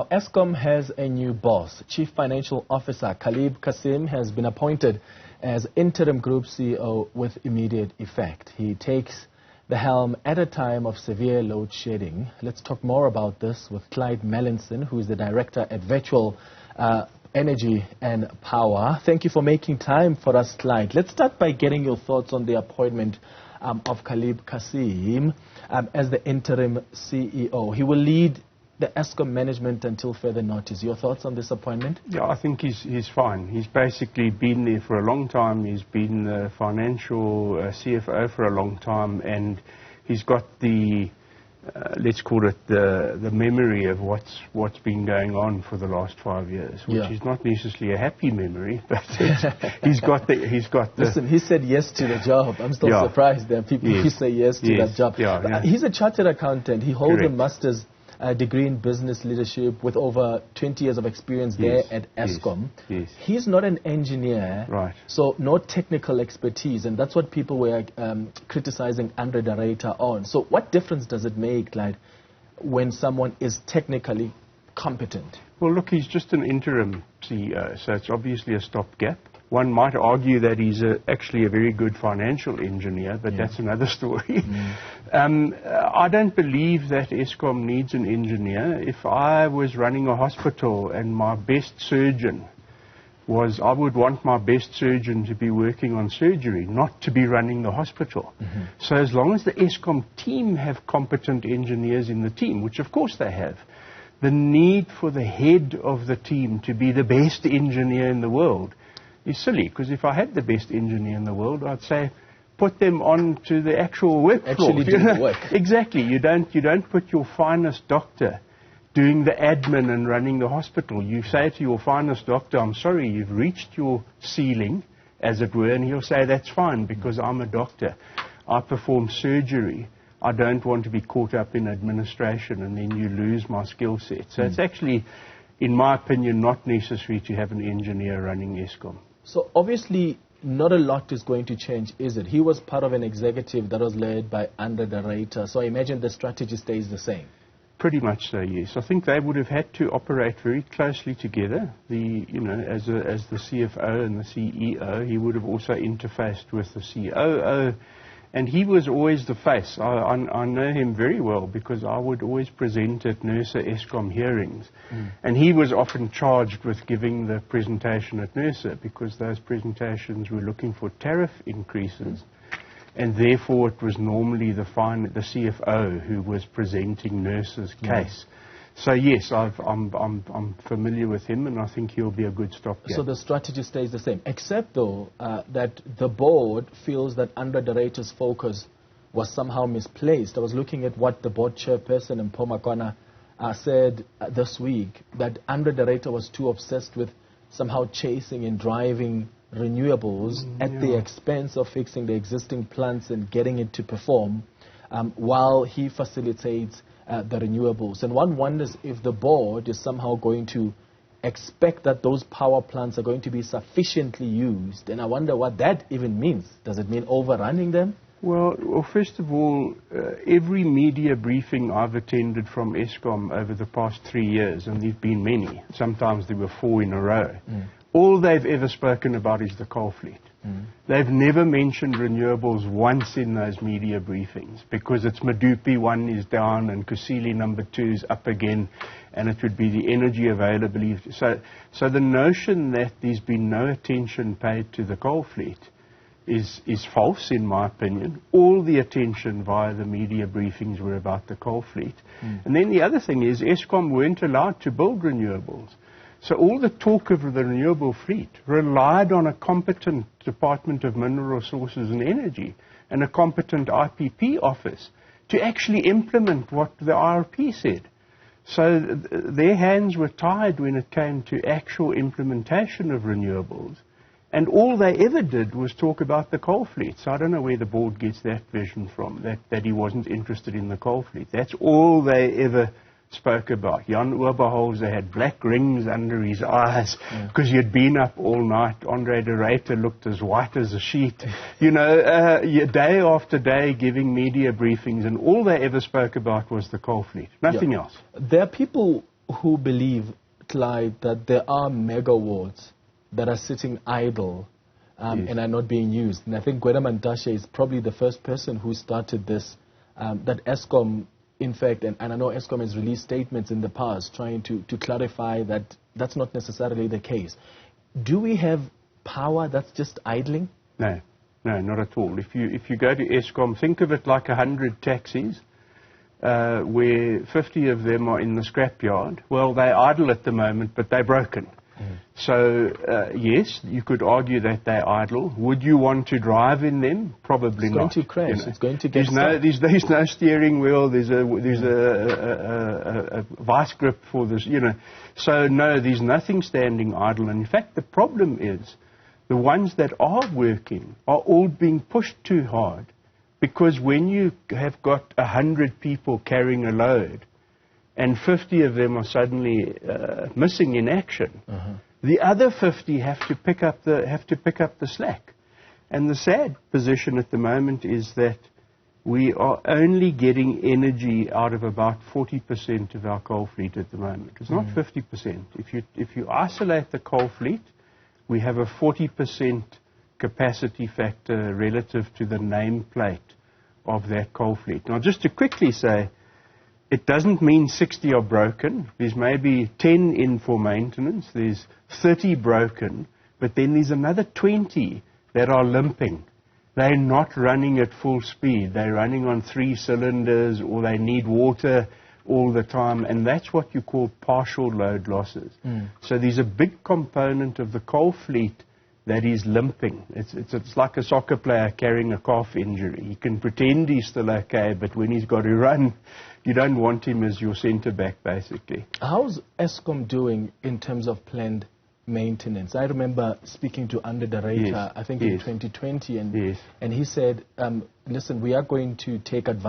Eskom has a new boss. Chief Financial Officer Calib Cassim has been appointed as interim group CEO with immediate effect. He takes the helm at a time of severe load shedding. Let's talk more about this with Clyde Mallinson, who is the director at Virtual Energy and Power. Thank you for making time for us, Clyde. Let's start by getting your thoughts on the appointment of Calib Cassim as the interim CEO. He will lead the Eskom management until further notice. Your thoughts on this appointment? Yeah, I think he's fine. He's basically been there for a long time. He's been the financial CFO for a long time, and he's got the let's call it the memory of what's been going on for the last 5 years, which is not necessarily a happy memory, but he's got the. Listen, he said yes to the job. I'm still surprised there are people who say yes to that job. He's a chartered accountant. He holds a master's degree in business leadership with over 20 years of experience there at Eskom. He's not an engineer, so no technical expertise, and that's what people were criticizing Andre de Ruyter on. So what difference does it make, like, when someone is technically competent? Well, look, he's just an interim CEO, so it's obviously a stopgap. One might argue that he's actually a very good financial engineer, but that's another story. I don't believe that Eskom needs an engineer. If I was running a hospital and my best surgeon I would want my best surgeon to be working on surgery, not to be running the hospital. So as long as the Eskom team have competent engineers in the team, which of course they have, the need for the head of the team to be the best engineer in the world is silly, because if I had the best engineer in the world, I'd say put them on to the actual work floor. Actually do the work. Exactly. You don't put your finest doctor doing the admin and running the hospital. You say to your finest doctor, I'm sorry, you've reached your ceiling, as it were, and he'll say, that's fine, because I'm a doctor. I perform surgery. I don't want to be caught up in administration, and then you lose my skill set. So it's actually, in my opinion, not necessary to have an engineer running Eskom. So obviously, not a lot is going to change, is it? He was part of an executive that was led by Andre de Ruyter, so I imagine the strategy stays the same. Pretty much so, yes. I think they would have had to operate very closely together. As the CFO and the CEO, he would have also interfaced with the COO. And he was always the face. I know him very well because I would always present at NERSA Eskom hearings. And he was often charged with giving the presentation at NERSA because those presentations were looking for tariff increases. And therefore it was normally the CFO who was presenting NERSA's case. So yes, I'm familiar with him, and I think he'll be a good stopgap. So the strategy stays the same, except though that the board feels that Andre de Ruyter's focus was somehow misplaced. I was looking at what the board chairperson in Pomakwana said this week, that Andre de Ruyter was too obsessed with somehow chasing and driving renewables at the expense of fixing the existing plants and getting it to perform, while he facilitates the renewables. And one wonders if the board is somehow going to expect that those power plants are going to be sufficiently used. And I wonder what that even means. Does it mean overrunning them? Well, first of all, every media briefing I've attended from Eskom over the past 3 years, and there have been many, sometimes there were 4 in a row, all they've ever spoken about is the coal fleet. They've never mentioned renewables once in those media briefings, because it's Medupi 1 is down and Kusile number 2 is up again, and it would be the energy availability. So the notion that there's been no attention paid to the coal fleet is false, in my opinion. All the attention via the media briefings were about the coal fleet. And then the other thing is Eskom weren't allowed to build renewables. So all the talk of the renewable fleet relied on a competent Department of Mineral Resources and Energy and a competent IPP office to actually implement what the IRP said. So their hands were tied when it came to actual implementation of renewables. And all they ever did was talk about the coal fleet. So I don't know where the board gets that vision from, that he wasn't interested in the coal fleet. That's all they ever spoke about. Jan Oberholzer had black rings under his eyes because he had been up all night. Andre de Ruyter looked as white as a sheet. Day after day giving media briefings, and all they ever spoke about was the coal fleet. Nothing else. There are people who believe, Clyde, that there are mega wards that are sitting idle and are not being used. And I think Gweda Mantashe is probably the first person who started this, that Eskom, in fact, and I know Eskom has released statements in the past trying to clarify that that's not necessarily the case. Do we have power that's just idling? No, not at all. If you go to Eskom, think of it like 100 taxis, where 50 of them are in the scrapyard. Well, they're idle at the moment, but they're broken. So, yes, you could argue that they're idle. Would you want to drive in them? Probably not. It's going to crash. You know. It's going to get there's no steering wheel. There's a vice grip for this, you know. So, no, there's nothing standing idle. And in fact, the problem is the ones that are working are all being pushed too hard. Because when you have got 100 people carrying a load, and 50 of them are suddenly missing in action, the other 50 have to pick up the slack. And the sad position at the moment is that we are only getting energy out of about 40% of our coal fleet at the moment. It's not 50%. If you isolate the coal fleet, we have a 40% capacity factor relative to the nameplate of that coal fleet. Now, just to quickly say, it doesn't mean 60 are broken. There's maybe 10 in for maintenance. There's 30 broken. But then there's another 20 that are limping. They're not running at full speed. They're running on 3 cylinders, or they need water all the time. And that's what you call partial load losses. So there's a big component of the coal fleet that is limping. It's like a soccer player carrying a calf injury. He can pretend he's still okay, but when he's got to run, you don't want him as your centre back, basically. How's Eskom doing in terms of planned maintenance? I remember speaking to Under the Radar, I think in 2020, and he said, listen, we are going to take advantage